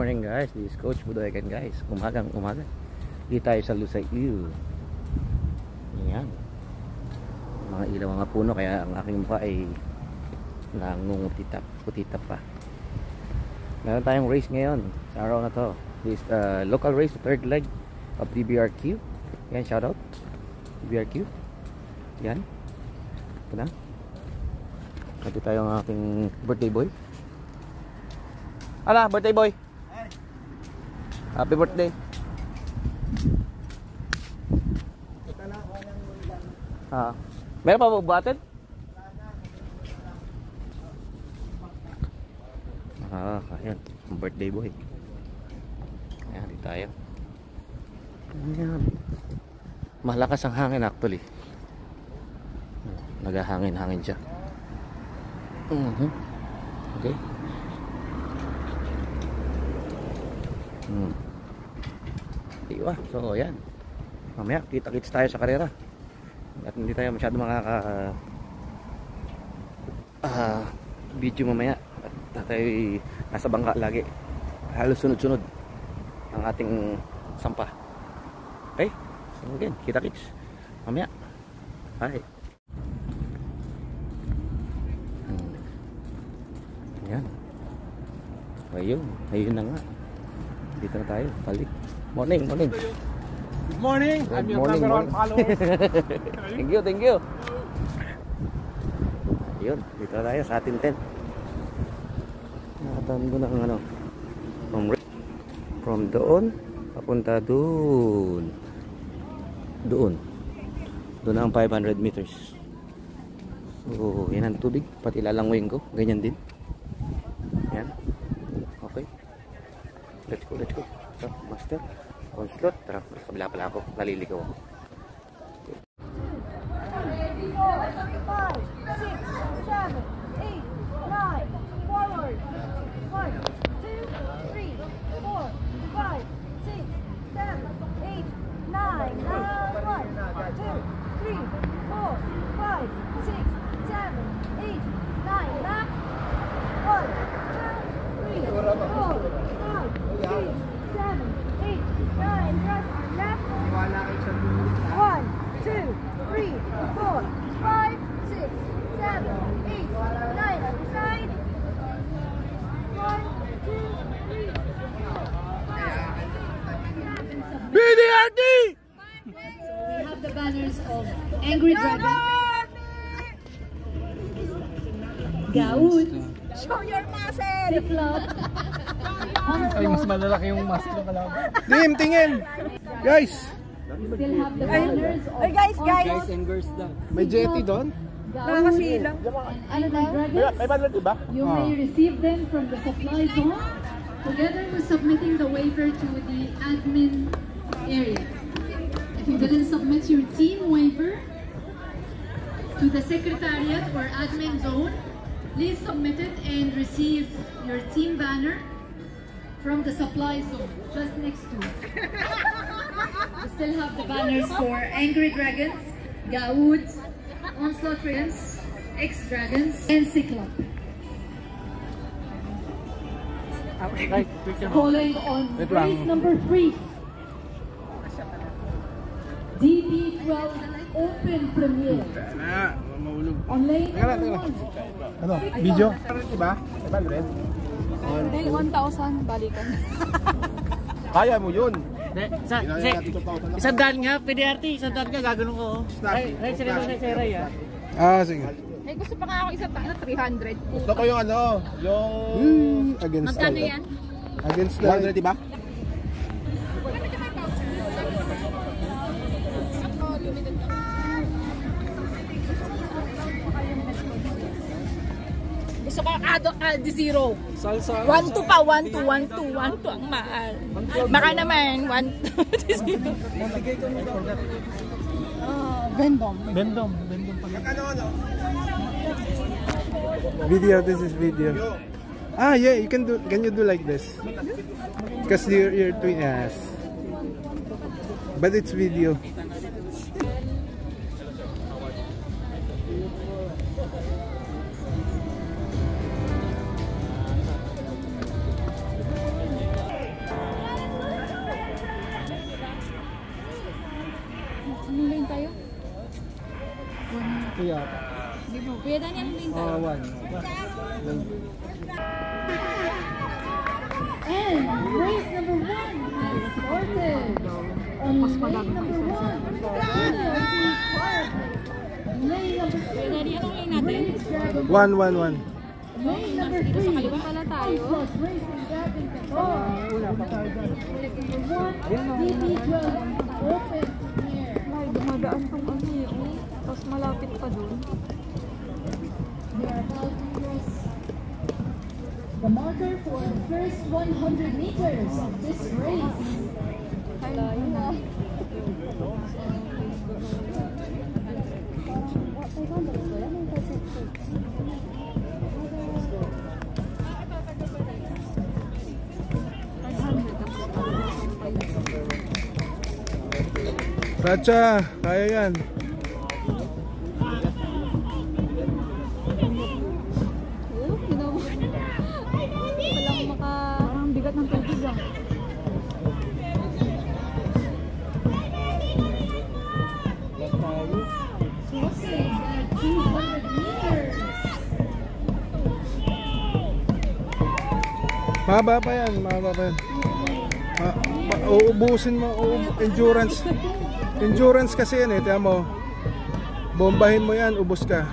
morning guys, this is Coach Budoy again guys. Umagang umaga. Dito tayo sa Lusail. Ayan. Mga ilaw mga puno kaya ang aking mukha ay nangungutitap pa. Meron tayong race ngayon sa araw na to. This local race, the third leg of DBRQ. Yan, shoutout DBRQ. Yan. Ito na. Ito tayo ang aking birthday boy. Ala, birthday boy. Happy birthday. Meron pa ba buhatin? Ayan, birthday boy. Ayan, dito tayo. Ayan. Malakas ang hangin actually. Naghahangin-hangin siya. Okay. Diba? So, ayan. Mamaya, kita-kits tayo sa karera. At hindi tayo masyado video mamaya. At tayo nasa bangka lagi. Halos sunod-sunod ang ating sampah. Okay? So, again, kita-kits. Mamaya. Bye. Ayan. Ayun na nga. Dito na tayo, balik. Morning. Good morning. I'm your number one follower. Thank you. Ayun, dito na tayo sa ating tent. Nakataon ko na ang ano. From doon, papunta doon. Doon ang 500 meters. So, yan ang tubig. Pati lalangoyin ko. Ganyan din. Yan. Okay. Let's go. So, master. Onslaught. Tara, kabila pala ako. Naliligaw ako. 1, 2, 3, 4, 5, 6, 7, 8, 9, 10. 1, 2, 3, 4, 5, 6, 7, 8, 9, 10. BDRD! So we have the banners of Angry Dragon, Gaud, Show your muscle! Cyclop, Ay, mas malalaki yung mask ng kalaban. Dim, tingin! Guys! still have the banners of guys! and girls lang. May jetty doon? Nakakasilang. Angry Dragons. May banner diba? You may receive them from the supply zone together with submitting the waiver to the admin area. If you didn't submit your team waiver to the secretariat or admin zone, please submit it and receive your team banner from the supply zone just next to it. We still have the banners for Angry Dragons, Gaud, Onslaught Dragons, X-Dragons, and Cyclop. Calling on race number 3. DB12 Open Premiere. On lane number 1. Ano? Video? Diba? May banner? Hindi, 1,000 balikan. Kaya mo yun. Isang daan nga, PDRT. Isang daan nga, gagano'n ko. Ay, sinito sa Ray Sige. Eh, gusto pa nga ako isang tayo 300. Gusto ko yung ano, yung against Magkano yan? Against the 100, diba? Gusto ko add zero. Salsa. 1, 2 pa, 1, 2, 1, 2, 1, 2 ang mahal. Baka naman, 1, 2, 0. Vendom. Bendom pala. Video, this is video. Yeah, you can you do like this? Because you're doing yes. But it's video. Anong lane tayo? Kuya. Kuya Dani, anong lane tayo? And race number 1 has started. On lane number 1, lane number 2, Kuya Dani, anong lane natin? 1-1-1. lane number 3, Kaliwa pala tayo. Racing Dragon Control. Lane number 1, DP12 open here. Ay, dumadaan tong ano eh. Tapos malapit pa dun. We are about to cross the marker for the first 100 meters of this race. Ay, layo na. Racha, kaya yan. Walang maka... Parang bigat ng tubig ah. Crossing at 200 meters. Mahaba pa yan, mahaba pa yan. Uubusin mo, endurance. Endurance kasi yan eh, tiyan mo. Bombahin mo yan, ubos ka.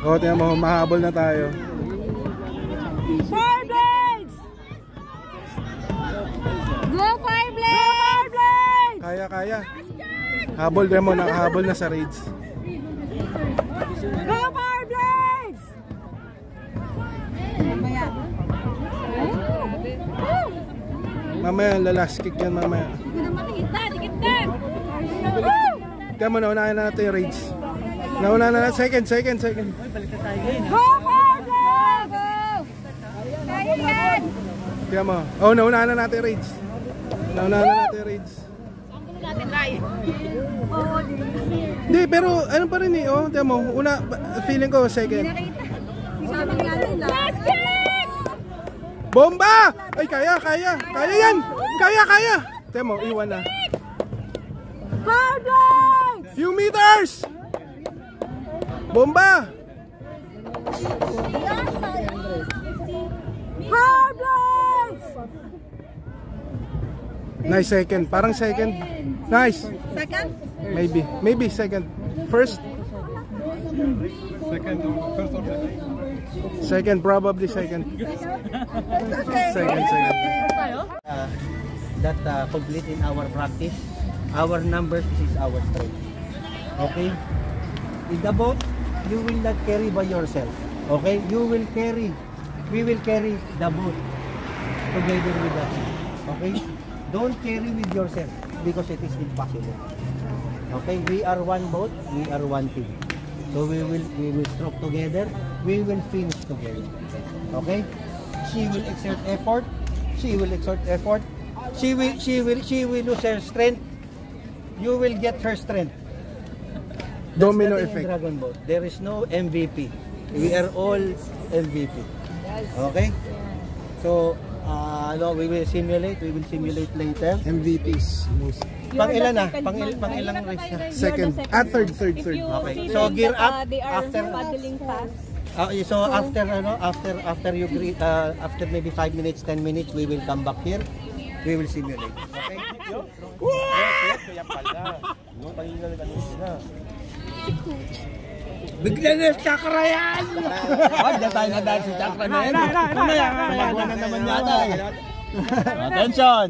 O, tiyan mo, mahabol na tayo. Fire blades! Go fire blades! Kaya, kaya. Habol, tiyan mo, nakahabol na sa raids. Go fire blades! Mamaya, last kick yan mamaya. Dikit na! Tiyan mo, naunahan na natin yung raids. Naunahan na natin, second. Go fire blades! Kaya yan! Tiyan mo. Oh, naunahan na natin yung raids. Naunahan na natin yung raids. Natin Ray. Oo, Hindi, pero ano pa rin eh, oh. Tiyan mo, una, feeling ko, second. sabi nga nila. Last kick! Bomba! Ay, kaya yan! Kaya! Tiyan mo, iwan na. Fire blades! Few meters! Bomba! Fire blades! Nice second, parang second. Nice. Second? Maybe second. First? Second, probably second. Second. That complete in our practice. Our numbers is our strength. Okay? In the boat, you will not carry by yourself. Okay? We will carry the boat together with us. Okay? Don't carry with yourself because it is impossible. Okay? We are one boat, we are one team. So we will stroke together, we will finish together. Okay? She will exert effort. She will lose her strength. You will get her strength. Domino That's the thing in effect. Dragon Boat. There is no MVP. We are all MVP. Okay? So, we will simulate later. MVPs. Pang ilan na? Pang ilang race na? Second. Third. Okay. So, gear up after paddling fast. so after you after maybe 5 minutes, 10 minutes, we will come back here. We will simulate. Okay? Bigla na chakra yan! Huwag na tayo na dahil sa chakra na yan. Ano yan? Magawa na naman yata. Attention!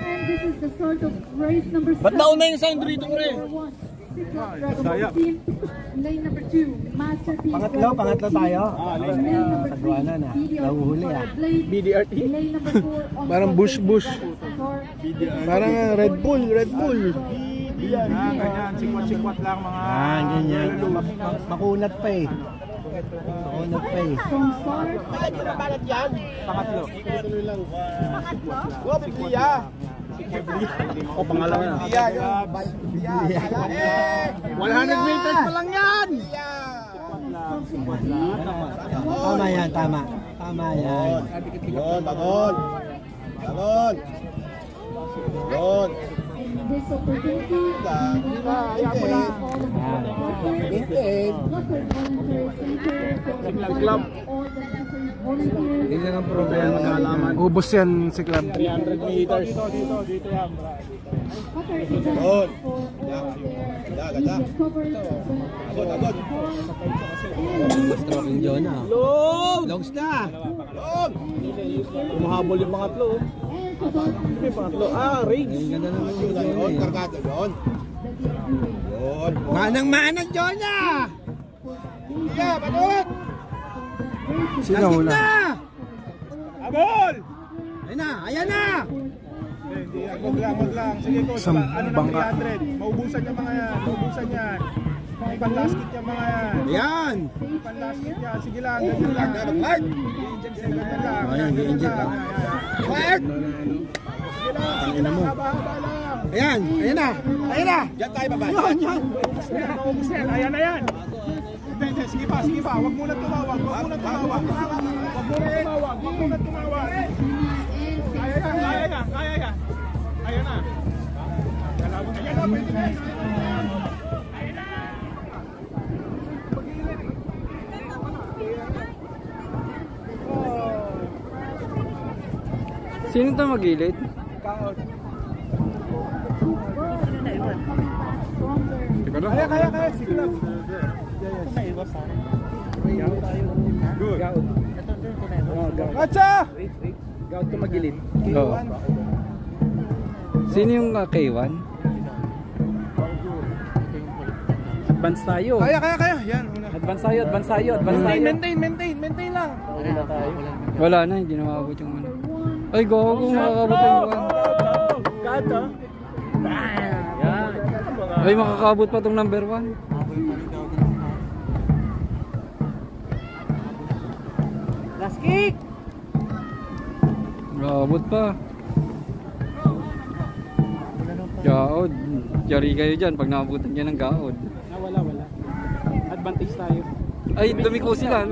And this is the start of race number 7. Ba't nauna yung sound rito, pre? Lane number 2, Masterpiece. Pangatlo tayo. Lane number 3, Nahuhuli BDRT. Lane number 4, Parang bush. Parang Red Bull. Ganyan, sikwat lang mga... Ganyan. Makunat pa eh. from start. Pangatlo. O, pangalawa na. 100 meters pa lang yan! Tama yan, tama. Tama yan. Ganon. Ganon. And this opportunity, Ayan mo lang. Hindi lang problema na alaman. Ubus yan si Club. 300 meters. Dito yan. Ganon. Ganda. Agad. Stroke yung Jonah. Logs na. Kumahabol yung pangatlo. May pangatlo. Rage. Ganda naman yung Jonah eh. Kargado doon. Manang Jonah! Yeah, batot! Sino hula? Abol! Ayan na! Wag lang. Sige, coach. Isang Ano na bangka. 300? Maubusan niya mga yan. May panlasket niya mga yan. Ayan! May panlasket yan. Sige lang, ganyan lang. Ganyan lang. Ayan, Ganyan lang. Quiet! Sige lang, haba-haba lang. Ayan na! Diyan tayo baba. Yan. Maubos yan. Ayan. Hindi. Sige pa. Huwag muna tumawag. Kaya yan. Ayan na. Pwede na. Sino to magilid? Kaya. Siglap. Good. Atcha! Gawad to magilid. Oo. Sino yung K1? Advance tayo. Kaya. Yan. Advance tayo. Maintain lang. Wala na, hindi na makabot yung ano. Ay, gago, makakabot yung one. Gato. Ay, makakabot pa tong number 1. Last kick! Makakabot pa. Gaod. Yari kayo dyan pag nakabutan niya ng gaod. Wala. Advantage tayo. Ay, lumiko sila.